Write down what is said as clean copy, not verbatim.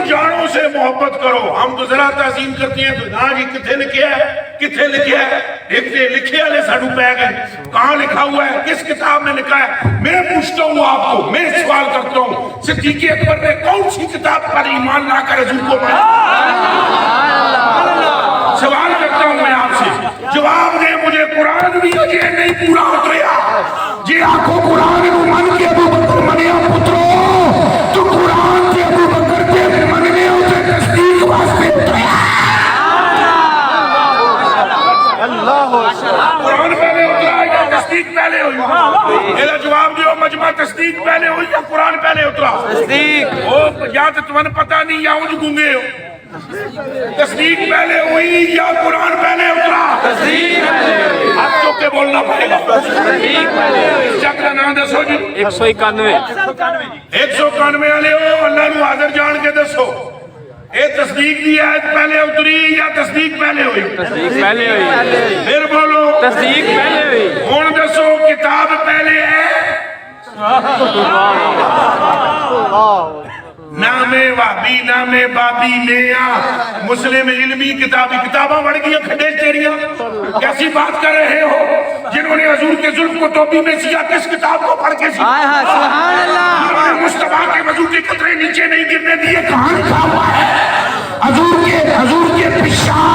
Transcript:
جانوں سے محبت کرو. ہم تو ذرا تعظیم کرتے ہیں تو ہاں جی کتنے لکھیا ہے, کتنے لکھیا ہے, لکھتے لکھے والے ساڑھو پہ گئے, کہاں لکھا ہوا ہے, کس کتاب میں لکھا ہے. میں پوچھتا ہوں آپ کو, میں سوال کرتا ہوں, صدیق اکبر نے کون سی کتاب پر ایمان لا کر حضور کو مانا؟ سوال کرتا ہوں میں آپ سے, جواب دے مجھے. قرآن بھی یہ نہیں پورا اتریا جی آنکھوں قرآن نو من کے ابو بکر منیا پترو, تو قرآن کے ابو بکر کے مننے اسے تصدیق واسطے اتریا. قرآن پہلے اترا یا تصدیق پہلے ہوئی؟ میرا جواب دیو, مجمع تصدیق پہلے ہوئی یا قرآن پہلے اترا؟ تصدیق. یا تو تمہیں پتہ نہیں یا انج گونگے ہو. تصدیق پہلے ہوئی یا قرآن پہلے اترا؟ تصدیق پہلے. آپ تو کے بولنا پڑے گا. تصدیق پہلے ہوئی. چک کا نام دسو جی. 191 191 والے ہو, اللہ نو حاضر جان کے دسو, اے تصدیق دی آیت پہلے اتری یا تصدیق پہلے ہوئی؟ تصدیق پہلے ہوئی. پھر بولو تصدیق پہلے ہوئی. ہن دسو کتاب پہلے ہے نام وابی نام بابی نیا مسلم علمی کتابی کتاباں بڑھ گئی کھڈے تیریاں. کیسی بات کر رہے ہو؟ جنہوں نے حضور کے ظلم کو توبی میں سیا کس کتاب کو پڑھ کے سیا؟ سبحان اللہ. جنہوں نے مصطفیٰ کے وضو کے قطرے نیچے نہیں گرنے دیے کہاں لکھا ہوا ہے؟ حضور کے پیشاب